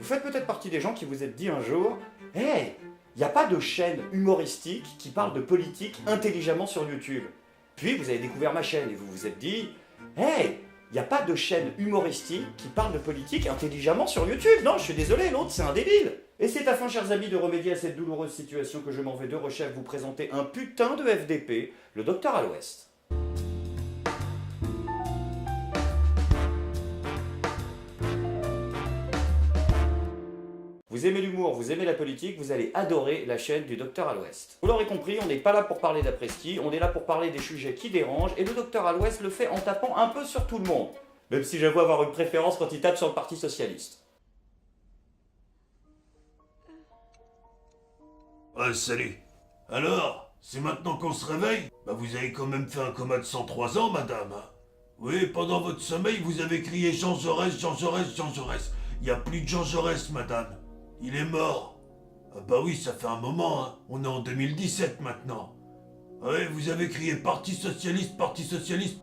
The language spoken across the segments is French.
Vous faites peut-être partie des gens qui vous êtes dit un jour « Hey, il n'y a pas de chaîne humoristique qui parle de politique intelligemment sur YouTube. » Puis vous avez découvert ma chaîne et vous vous êtes dit « Hey, il n'y a pas de chaîne humoristique qui parle de politique intelligemment sur YouTube. Non, je suis désolé, l'autre c'est un débile. » Et c'est afin, chers amis, de remédier à cette douloureuse situation que je m'en vais de Rechef vous présenter un putain de FDP, le Docteur à l'Ouest. Vous aimez l'humour, vous aimez la politique, vous allez adorer la chaîne du Docteur à l'Ouest. Vous l'aurez compris, on n'est pas là pour parler d'après-ski, on est là pour parler des sujets qui dérangent, et le Docteur à l'Ouest le fait en tapant un peu sur tout le monde. Même si j'avoue avoir une préférence quand il tape sur le Parti Socialiste. Ouais, salut. Alors, c'est maintenant qu'on se réveille? Bah vous avez quand même fait un coma de 103 ans, madame. Oui, pendant votre sommeil, vous avez crié Jean Jaurès, Jean Jaurès, Jean Jaurès. Il n'y a plus de Jean Jaurès, madame. Il est mort. Ah bah oui, ça fait un moment, hein. On est en 2017 maintenant. Ouais, vous avez crié Parti Socialiste, Parti Socialiste.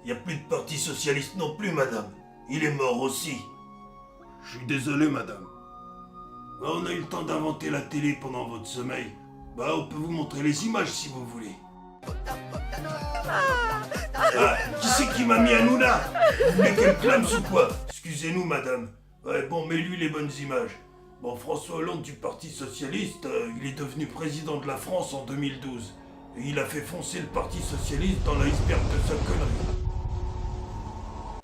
Il n'y a plus de Parti Socialiste non plus, madame. Il est mort aussi. Je suis désolé, madame. Bah, on a eu le temps d'inventer la télé pendant votre sommeil. Bah, on peut vous montrer les images si vous voulez. Ah, qui c'est qui m'a mis à nous là? Vous voulez qu'elle clame ou quoi? Excusez-nous, madame. Ouais, bon, mets-lui les bonnes images. Bon, François Hollande du Parti Socialiste, il est devenu président de la France en 2012. Et il a fait foncer le Parti Socialiste dans l'iceberg de sa connerie.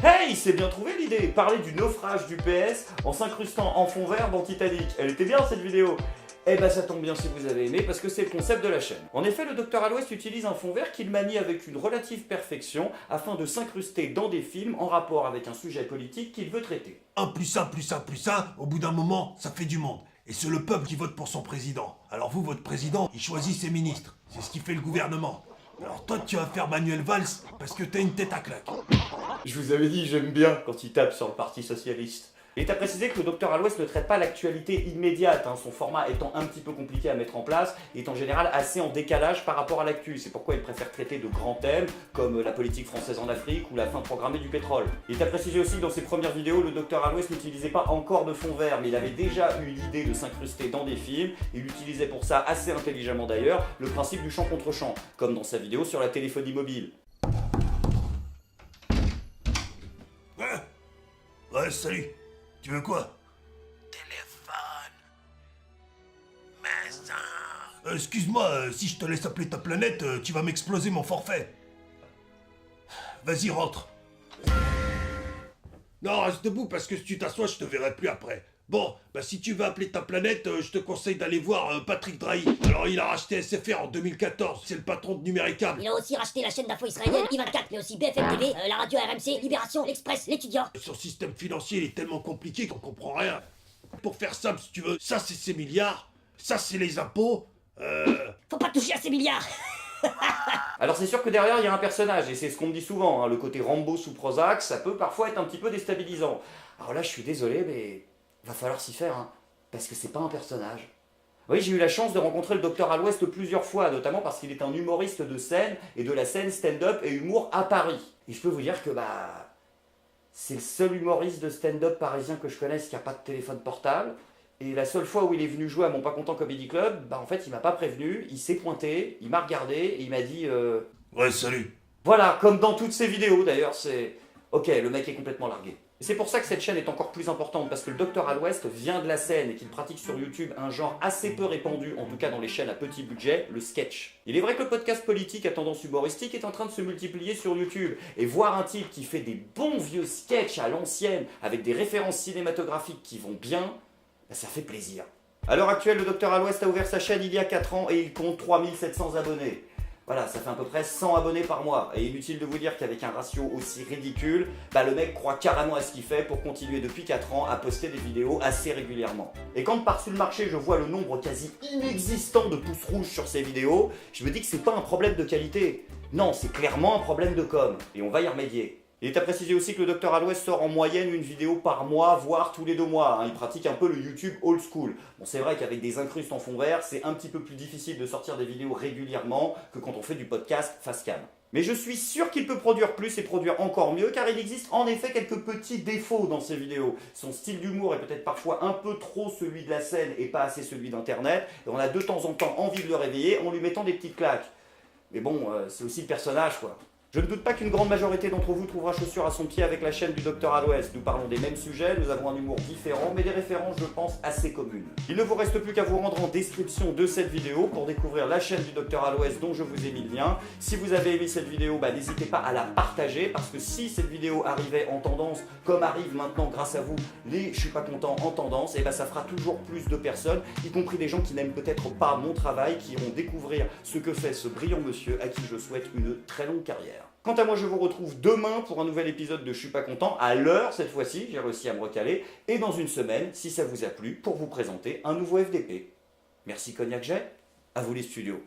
Hey, c'est bien trouvé l'idée, parler du naufrage du PS en s'incrustant en fond vert dans Titanic. Elle était bien cette vidéo. Eh ben ça tombe bien si vous avez aimé parce que c'est le concept de la chaîne. En effet, le Docteur à l'Ouest utilise un fond vert qu'il manie avec une relative perfection afin de s'incruster dans des films en rapport avec un sujet politique qu'il veut traiter. 1 plus 1 plus 1 plus 1, au bout d'un moment, ça fait du monde. Et c'est le peuple qui vote pour son président. Alors vous, votre président, il choisit ses ministres. C'est ce qui fait le gouvernement. Alors toi, tu vas faire Manuel Valls parce que t'as une tête à claque. Je vous avais dit, j'aime bien quand il tape sur le Parti Socialiste. Il est à préciser que le Docteur à l'Ouest ne traite pas l'actualité immédiate, son format étant un petit peu compliqué à mettre en place, et est en général assez en décalage par rapport à l'actu. C'est pourquoi il préfère traiter de grands thèmes, comme la politique française en Afrique ou la fin programmée du pétrole. Il est à préciser aussi que dans ses premières vidéos, le Docteur à l'Ouest n'utilisait pas encore de fond vert, mais il avait déjà eu l'idée de s'incruster dans des films. Il utilisait pour ça, assez intelligemment d'ailleurs, le principe du champ contre champ, comme dans sa vidéo sur la téléphonie mobile. Ouais, salut. Tu veux quoi? Téléphone. Maison. Excuse-moi, si je te laisse appeler ta planète, tu vas m'exploser mon forfait. Vas-y, rentre. Non, reste debout, parce que si tu t'assois, je te verrai plus après. Bon, bah si tu veux appeler ta planète, je te conseille d'aller voir Patrick Drahi. Alors, il a racheté SFR en 2014, c'est le patron de Numéricable. Il a aussi racheté la chaîne d'info israélienne I24, mais aussi BFM TV, la radio RMC, Libération, L'Express, L'Étudiant. Son système financier, il est tellement compliqué qu'on comprend rien. Pour faire simple, si tu veux, ça c'est ses milliards, ça c'est les impôts, Faut pas toucher à ces milliards. Alors c'est sûr que derrière il y a un personnage, et c'est ce qu'on me dit souvent, le côté Rambo sous Prozac, ça peut parfois être un petit peu déstabilisant. Alors là je suis désolé, mais va falloir s'y faire, parce que c'est pas un personnage. Oui, j'ai eu la chance de rencontrer le Docteur à l'Ouest plusieurs fois, notamment parce qu'il est un humoriste de scène, et de la scène stand-up et humour à Paris. Et je peux vous dire que c'est le seul humoriste de stand-up parisien que je connaisse qui n'a pas de téléphone portable. Et la seule fois où il est venu jouer à mon Pas Content Comedy Club, en fait il m'a pas prévenu, il s'est pointé, il m'a regardé et il m'a dit Ouais, salut. Voilà, comme dans toutes ses vidéos d'ailleurs, c'est... Ok, le mec est complètement largué. Et c'est pour ça que cette chaîne est encore plus importante, parce que le Docteur à l'Ouest vient de la scène et qu'il pratique sur YouTube un genre assez peu répandu, en tout cas dans les chaînes à petit budget, le sketch. Il est vrai que le podcast politique à tendance humoristique est en train de se multiplier sur YouTube, et voir un type qui fait des bons vieux sketchs à l'ancienne, avec des références cinématographiques qui vont bien, ça fait plaisir. À l'heure actuelle, le Docteur à l'Ouest a ouvert sa chaîne il y a 4 ans et il compte 3700 abonnés. Voilà, ça fait à peu près 100 abonnés par mois. Et inutile de vous dire qu'avec un ratio aussi ridicule, le mec croit carrément à ce qu'il fait pour continuer depuis 4 ans à poster des vidéos assez régulièrement. Et quand par-dessus le marché, je vois le nombre quasi inexistant de pouces rouges sur ces vidéos, je me dis que c'est pas un problème de qualité. Non, c'est clairement un problème de com. Et on va y remédier. Il est à préciser aussi que le Docteur à l'Ouest sort en moyenne une vidéo par mois, voire tous les 2 mois. Il pratique un peu le YouTube old school. Bon, c'est vrai qu'avec des incrustes en fond vert, c'est un petit peu plus difficile de sortir des vidéos régulièrement que quand on fait du podcast face cam. Mais je suis sûr qu'il peut produire plus et produire encore mieux, car il existe en effet quelques petits défauts dans ses vidéos. Son style d'humour est peut-être parfois un peu trop celui de la scène et pas assez celui d'internet, et on a de temps en temps envie de le réveiller en lui mettant des petites claques. Mais bon, c'est aussi le personnage quoi. Je ne doute pas qu'une grande majorité d'entre vous trouvera chaussure à son pied avec la chaîne du Dr Al-Ouest. Nous parlons des mêmes sujets, nous avons un humour différent, mais des références, je pense, assez communes. Il ne vous reste plus qu'à vous rendre en description de cette vidéo pour découvrir la chaîne du Dr Al-Ouest dont je vous ai mis le lien. Si vous avez aimé cette vidéo, n'hésitez pas à la partager, parce que si cette vidéo arrivait en tendance, comme arrive maintenant grâce à vous, je suis pas content en tendance, et ça fera toujours plus de personnes, y compris des gens qui n'aiment peut-être pas mon travail, qui iront découvrir ce que fait ce brillant monsieur à qui je souhaite une très longue carrière. Quant à moi, je vous retrouve demain pour un nouvel épisode de Je suis pas content, à l'heure cette fois-ci, j'ai réussi à me recaler, et dans une semaine, si ça vous a plu, pour vous présenter un nouveau FDP. Merci Cognac Jet, à vous les studios.